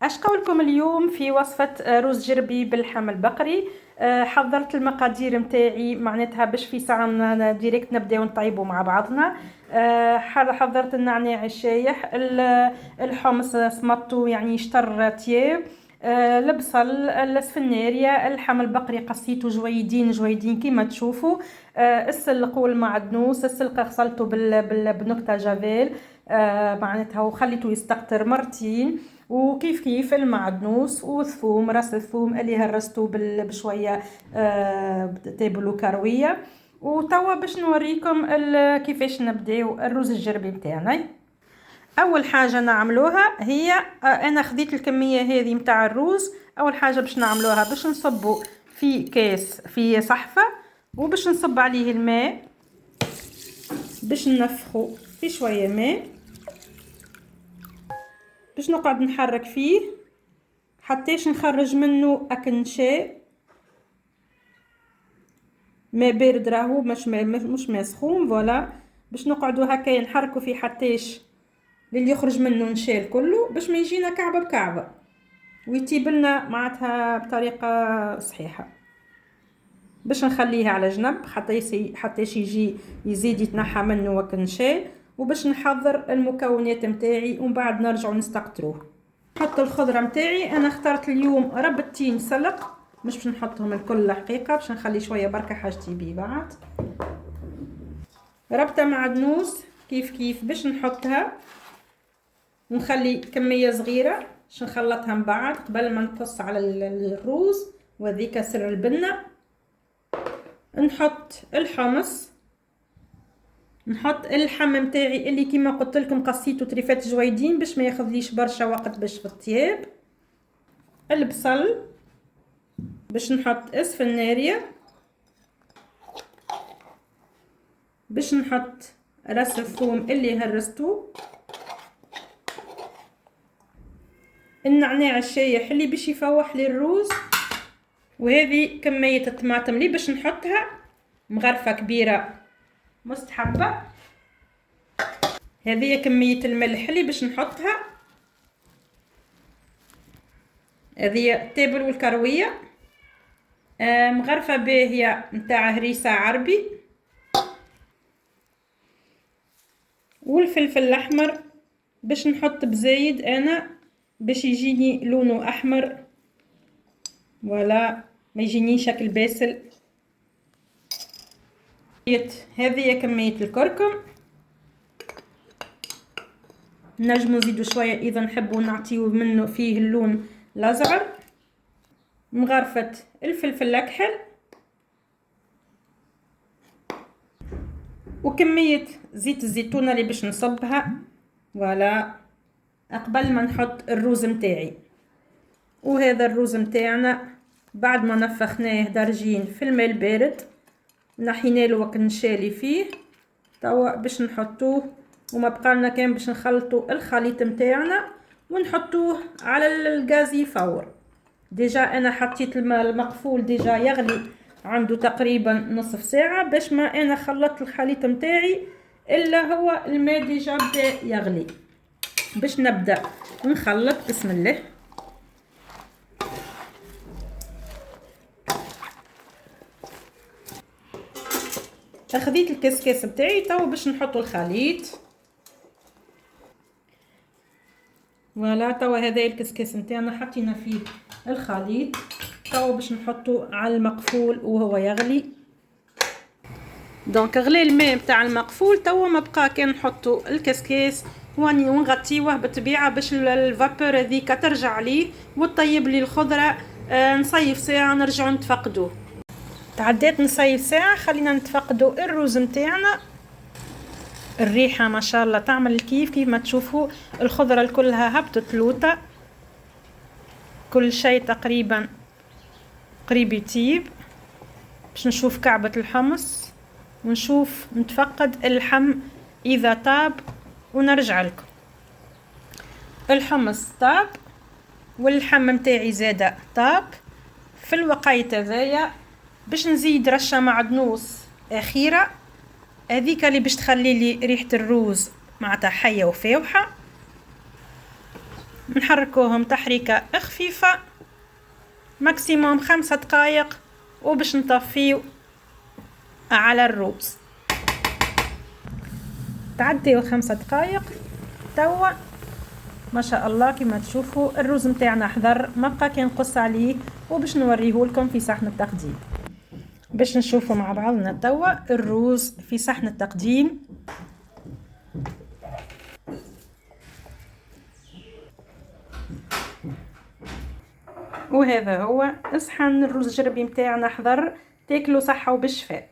اش قولكم اليوم في وصفة رز جربي باللحم البقري. حضرت المقادير متاعي معناتها باش في ساعة ديريكت نبداو نطيبوا مع بعضنا. حضرت النعناع الشايح، الحمص سمطو يعني شطر تياب، البصل، السفنارية، اللحم البقري قصيته جويدين جويدين كيما تشوفوا، السلق والمعدنوس. السلق غسلته بنكتة جافيل، معناتها وخليته يستقطر مرتين. وكيف كيف المعدنوس والثوم، راس الثوم اللي هرسته بشويه تابل وكرويه. وتوا باش نوريكم كيفاش نبداو الرز الجربي متاعنا. اول حاجه نعملوها هي انا خديت الكميه هذه متاع الرز. اول حاجه باش نعملوها باش نصبوا في كاس في صحفه، وباش نصب عليه الماء، باش ننفخوا في شويه ماء، باش نقعد نحرك فيه حتىش نخرج منه اكنشاء. ما بارد راهو، مش ما سخون. فوالا باش نقعدوا هكايا نحركوا فيه حتىش اللي يخرج منه نشال كله، باش ما يجينا كعبه بكعبه ويطيب لنا معناتها بطريقه صحيحه. باش نخليه على جنب حتى يجي يزيد يتنحى منه وكنشال، وباش نحضر المكونات متاعي ومن بعد نرجع نستقطروه. نحط الخضره متاعي. انا اخترت اليوم ربتين سلق، مش باش نحطهم الكل حقيقه، باش نخلي شويه بركه حاجتي بيه بعد. ربطه معدنوس كيف كيف باش نحطها، ونخلي كميه صغيره باش نخلطها من بعد قبل ما نقص على الروز، وهذيك سر البنه. نحط الحمص، نحط اللحم متاعي اللي كيما قلت لكم قصيته طريفات جويدين باش ما ياخذليش برشا وقت باش في الطياب. البصل، باش نحط السفنارية، باش نحط راس الثوم اللي هرسته، النعناع الشايح اللي باش يفوح لي الروز، وهذه كمية الطماطم اللي باش نحطها مغرفة كبيرة مستحبة. هذه كمية الملح اللي باش نحطها، هذه التابل والكروية، مغرفة باهية متاع هريسة عربي، والفلفل الأحمر باش نحط بزايد أنا باش يجيني لونه أحمر، ولا ما يجيني شكل باسل. هذه كمية الكركم، نجمو نزيدو شوية إذا نحبو نعطيو منه فيه اللون الأزرق. مغرفة الفلفل الأكحل، وكمية زيت الزيتونة اللي باش نصبها ولا قبل ما نحط الروز متاعي. وهذا الروز متاعنا بعد ما نفخناه درجين في الماء البارد، نحيناله وكنشالي فيه توا باش نحطوه، وما بقالنا كان باش نخلطوا الخليط متاعنا ونحطوه على الغاز يفور. ديجا انا حطيت الماء المقفول ديجا يغلي عنده تقريبا نصف ساعة باش ما انا خلطت الخليط متاعي الا هو الماء ديجا بدا يغلي. باش نبدا نخلط بسم الله. اخذيت الكسكاس بتاعي توا باش نحطوا الخليط. فوالا توا هذا الكسكاس نتاعنا حطينا فيه الخليط، توا باش نحطه على المقفول وهو يغلي. دونك غلي الماء بتاع المقفول، توا ما بقى كان نحطوا الكسكاس ونغطيوه بالطبيعه باش الفابور هذيك ترجع ليه وتطيب لي الخضره. نصيف ساعه نرجعوا نتفقدوه. تعديت نصيف ساعه، خلينا نتفقدوا الروز متاعنا. الريحه ما شاء الله تعمل كيف ما تشوفوا، الخضره كلها هبطت لوطه، كل شيء تقريبا قريب يطيب. باش نشوف كعبه الحمص ونشوف نتفقد اللحم اذا طاب ونرجع لكم. الحمص طاب واللحم متاعي زاده طاب. في الوقيته هذايا باش نزيد رشه معدنوس اخيره، هذيك اللي باش تخلي لي ريحه الروز معناتها حيه وفاوحه. نحركوهم تحريكة خفيفة ماكسيموم 5 دقائق وباش نطفيو على الروز. تعديو 5 دقائق توا ما شاء الله كما تشوفوا الروز متاعنا حضر، ما بقى كي نقص عليه، وباش نوريه لكم في صحن التقديم. باش نشوفوا مع بعضنا توا الروز في صحن التقديم. وهذا هو صحن الرز الجربي متاعنا حضر، تاكلوا صحة وبالشفاء.